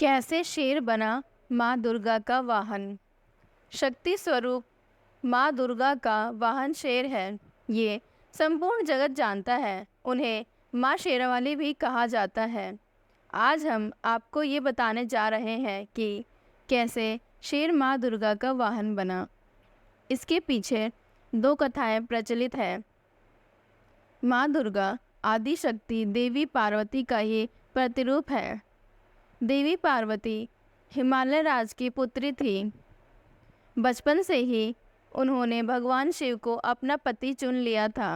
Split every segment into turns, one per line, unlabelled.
कैसे शेर बना माँ दुर्गा का वाहन। शक्ति स्वरूप माँ दुर्गा का वाहन शेर है। ये संपूर्ण जगत जानता है। उन्हें माँ शेरावाली भी कहा जाता है। आज हम आपको ये बताने जा रहे हैं कि कैसे शेर माँ दुर्गा का वाहन बना। इसके पीछे दो कथाएं प्रचलित हैं। माँ दुर्गा आदि शक्ति देवी पार्वती का ही प्रतिरूप है। देवी पार्वती हिमालय राज की पुत्री थी। बचपन से ही उन्होंने भगवान शिव को अपना पति चुन लिया था।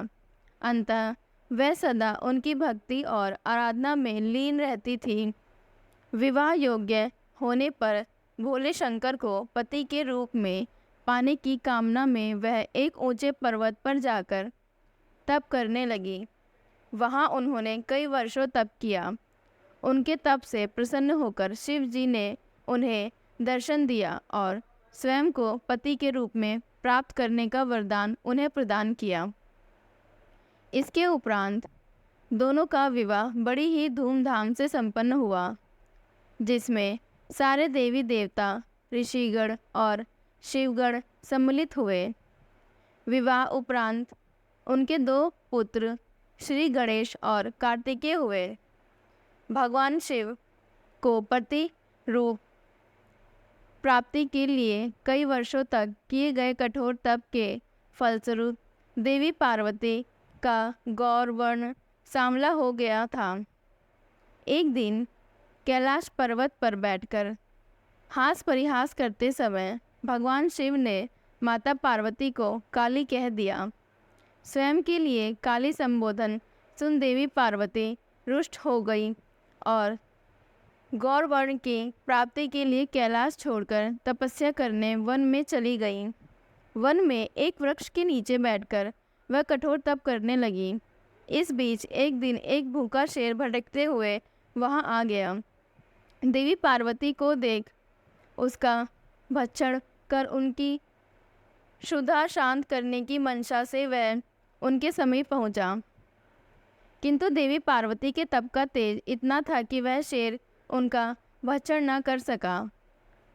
अंततः वह सदा उनकी भक्ति और आराधना में लीन रहती थी। विवाह योग्य होने पर भोले शंकर को पति के रूप में पाने की कामना में वह एक ऊंचे पर्वत पर जाकर तप करने लगी। वहां उन्होंने कई वर्षों तप किया। उनके तप से प्रसन्न होकर शिव जी ने उन्हें दर्शन दिया और स्वयं को पति के रूप में प्राप्त करने का वरदान उन्हें प्रदान किया। इसके उपरांत दोनों का विवाह बड़ी ही धूमधाम से संपन्न हुआ, जिसमें सारे देवी देवता, ऋषिगण और शिवगण सम्मिलित हुए। विवाह उपरांत उनके दो पुत्र श्री गणेश और कार्तिकेय हुए। भगवान शिव को पति रूप प्राप्ति के लिए कई वर्षों तक किए गए कठोर तप के फलस्वरूप देवी पार्वती का गौर वर्ण सांवला हो गया था। एक दिन कैलाश पर्वत पर बैठकर हास परिहास करते समय भगवान शिव ने माता पार्वती को काली कह दिया। स्वयं के लिए काली संबोधन सुन देवी पार्वती रुष्ट हो गई और गौर वर्ण की प्राप्ति के लिए कैलाश छोड़कर तपस्या करने वन में चली गई। वन में एक वृक्ष के नीचे बैठकर वह कठोर तप करने लगी। इस बीच एक दिन एक भूखा शेर भटकते हुए वहां आ गया। देवी पार्वती को देख उसका भक्षण कर उनकी क्षुधा शांत करने की मंशा से वह उनके समीप पहुंचा, किंतु देवी पार्वती के तप का तेज इतना था कि वह शेर उनका भक्षण न कर सका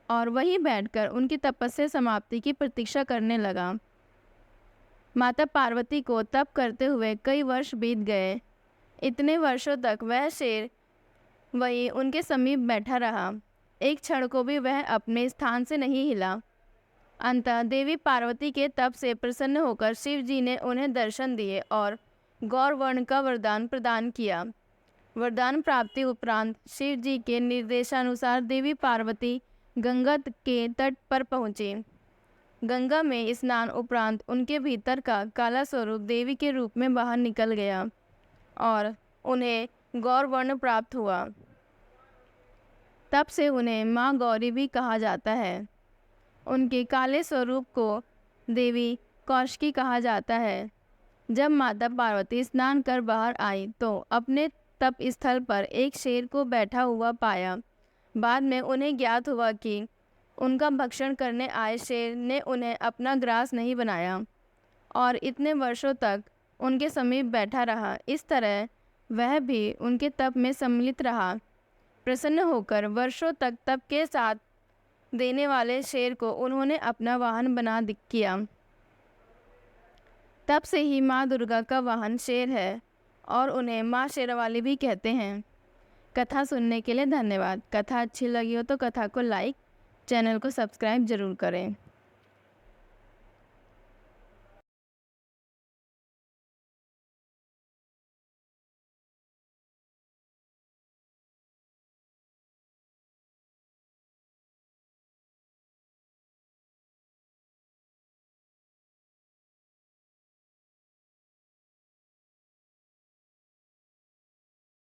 और वहीं बैठकर उनकी तपस्या समाप्ति की प्रतीक्षा करने लगा। माता पार्वती को तप करते हुए कई वर्ष बीत गए। इतने वर्षों तक वह शेर वहीं उनके समीप बैठा रहा। एक क्षण को भी वह अपने स्थान से नहीं हिला। अंततः देवी पार्वती के तप से प्रसन्न होकर शिव जी ने उन्हें दर्शन दिए और गौर वर्ण का वरदान प्रदान किया। वरदान प्राप्ति उपरांत शिव जी के निर्देशानुसार देवी पार्वती गंगा के तट पर पहुँची। गंगा में स्नान उपरांत उनके भीतर का काला स्वरूप देवी के रूप में बाहर निकल गया और उन्हें गौर वर्ण प्राप्त हुआ। तब से उन्हें माँ गौरी भी कहा जाता है। उनके काले स्वरूप को देवी कौशिकी कहा जाता है। जब माता पार्वती स्नान कर बाहर आई तो अपने तप स्थल पर एक शेर को बैठा हुआ पाया। बाद में उन्हें ज्ञात हुआ कि उनका भक्षण करने आए शेर ने उन्हें अपना ग्रास नहीं बनाया और इतने वर्षों तक उनके समीप बैठा रहा। इस तरह वह भी उनके तप में सम्मिलित रहा। प्रसन्न होकर वर्षों तक तप के साथ देने वाले शेर को उन्होंने अपना वाहन बना किया। तब से ही माँ दुर्गा का वाहन शेर है और उन्हें माँ शेरावाली भी कहते हैं। कथा सुनने के लिए धन्यवाद। कथा अच्छी लगी हो तो कथा को लाइक, चैनल को सब्सक्राइब जरूर करें।